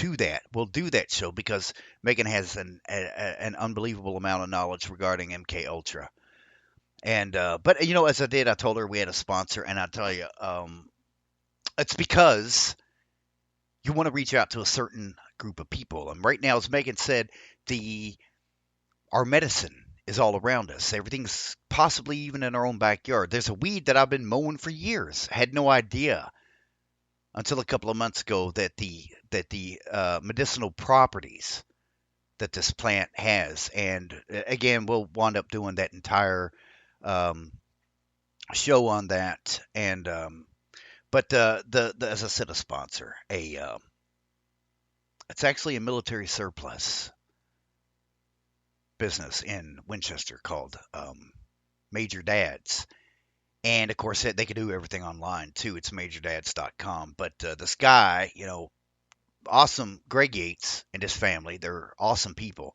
to that. We'll do that show because Megan has an unbelievable amount of knowledge regarding MK Ultra. And but as I did, I told her we had a sponsor, and I tell you, it's because you want to reach out to a certain group of people. And right now, as Megan said, the our medicine is all around us. Everything's possibly even in our own backyard. There's a weed that I've been mowing for years. Had no idea until a couple of months ago that the medicinal properties that this plant has. And again, we'll wind up doing that entire um, show on that. And but the as I said, a sponsor, it's actually a military surplus business in Winchester called Major Dads. And of course, they can do everything online too. It's majordads.com. But this guy, awesome, Greg Yates and his family, they're awesome people.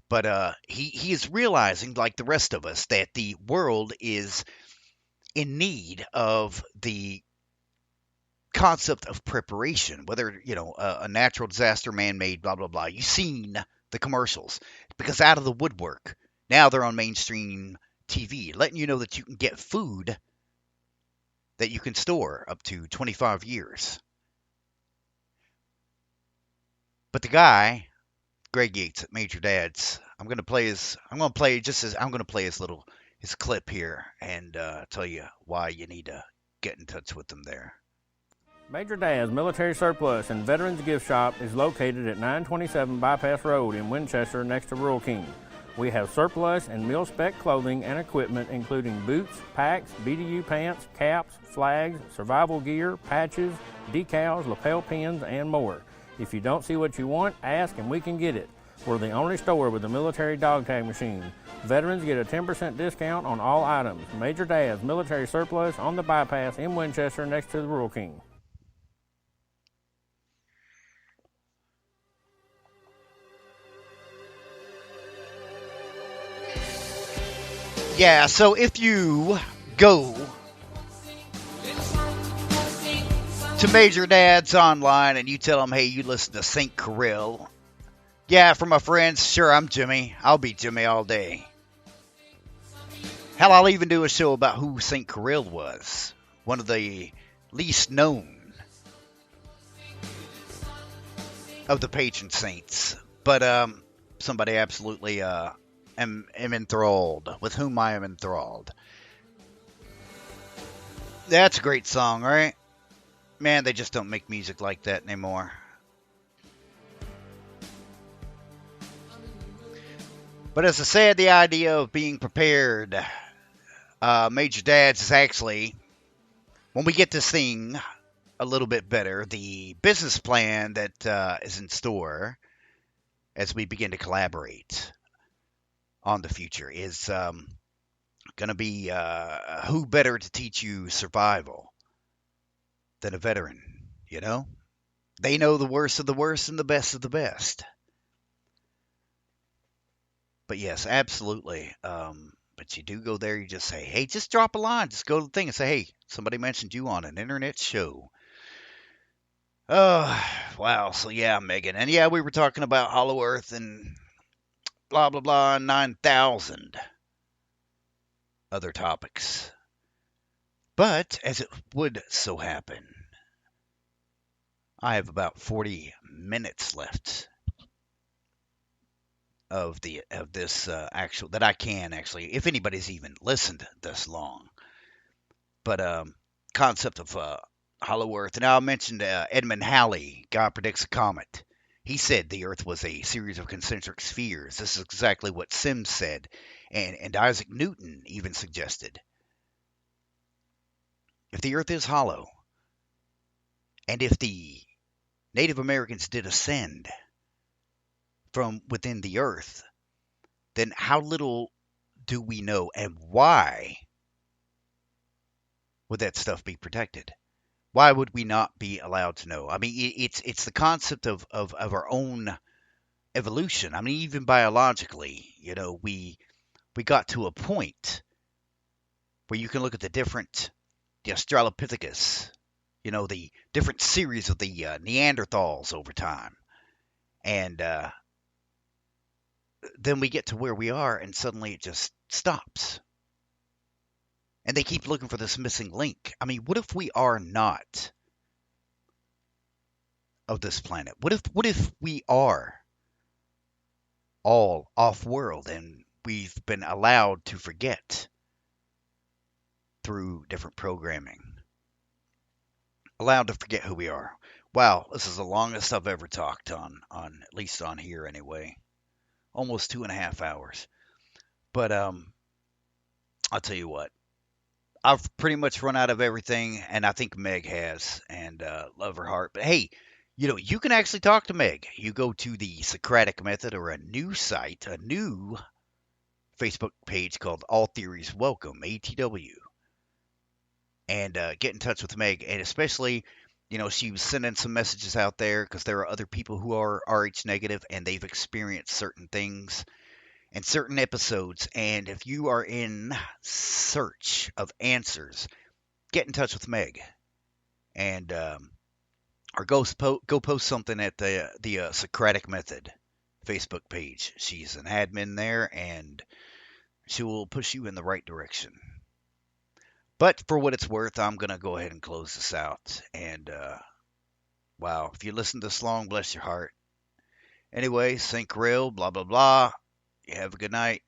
But he is realizing, like the rest of us, that the world is in need of the concept of preparation, whether a natural disaster, man-made, blah blah blah. You've seen the commercials because out of the woodwork now they're on mainstream TV, letting you know that you can get food that you can store up to 25 years. But the guy, Greg Yates at Major Dads, I'm going to play his clip here and tell you why you need to get in touch with them there. Major Dad's Military Surplus and Veterans Gift Shop is located at 927 Bypass Road in Winchester next to Rural King. We have surplus and mil-spec clothing and equipment including boots, packs, BDU pants, caps, flags, survival gear, patches, decals, lapel pins, and more. If you don't see what you want, ask and we can get it. We're the only store with a military dog tag machine. Veterans get a 10% discount on all items. Major Dad's Military Surplus on the Bypass in Winchester next to the Rural King. Yeah, so if you go to Major Dad's online and you tell them, hey, you listen to St. Kirill. Yeah, for my friends, sure, I'm Jimmy. I'll be Jimmy all day. Hell, I'll even do a show about who St. Kirill was. One of the least known of the patron saints. But somebody absolutely am enthralled, with whom I am enthralled. That's a great song, right? Man, they just don't make music like that anymore. But as I said, the idea of being prepared, Major Dads is actually, when we get this thing a little bit better, the business plan that is in store as we begin to collaborate on the future is going to be who better to teach you survival than a veteran, They know the worst of the worst and the best of the best. But yes, absolutely. But you do go there, you just say, hey, just drop a line. Just go to the thing and say, hey, somebody mentioned you on an internet show. Oh, wow. So yeah, Megan. And yeah, we were talking about Hollow Earth and blah, blah, blah, 9,000 other topics. But as it would so happen, I have about 40 minutes left of this actual that I can actually, if anybody's even listened this long. But concept of Hollow Earth. And I mentioned Edmund Halley, God Predicts a Comet. He said the Earth was a series of concentric spheres. This is exactly what Sims said, and Isaac Newton even suggested. If the Earth is hollow, and if the Native Americans did ascend from within the Earth, then how little do we know, and why would that stuff be protected? Why would we not be allowed to know? I mean, it's the concept of our own evolution. I mean, even biologically, we got to a point where you can look at the Australopithecus, the different series of the Neanderthals over time. And then we get to where we are, and suddenly it just stops. And they keep looking for this missing link. I mean, what if we are not of this planet? What if we are all off world and we've been allowed to forget through different programming? Allowed to forget who we are. Wow, this is the longest I've ever talked on at least on here anyway. Almost 2.5 hours. But I'll tell you what, I've pretty much run out of everything, and I think Meg has, and love her heart. But hey, you can actually talk to Meg. You go to the Socratic Method or a new site, a new Facebook page called All Theories Welcome, ATW, and get in touch with Meg. And especially, she was sending some messages out there because there are other people who are RH negative and they've experienced certain things and certain episodes. And if you are in search of answers, get in touch with Meg and or go post something at the Socratic Method Facebook page. She's an admin there, and she will push you in the right direction. But for what it's worth, I'm gonna go ahead and close this out. And wow, if you listen this long, bless your heart. Anyway, sync rail, blah blah blah. You have a good night.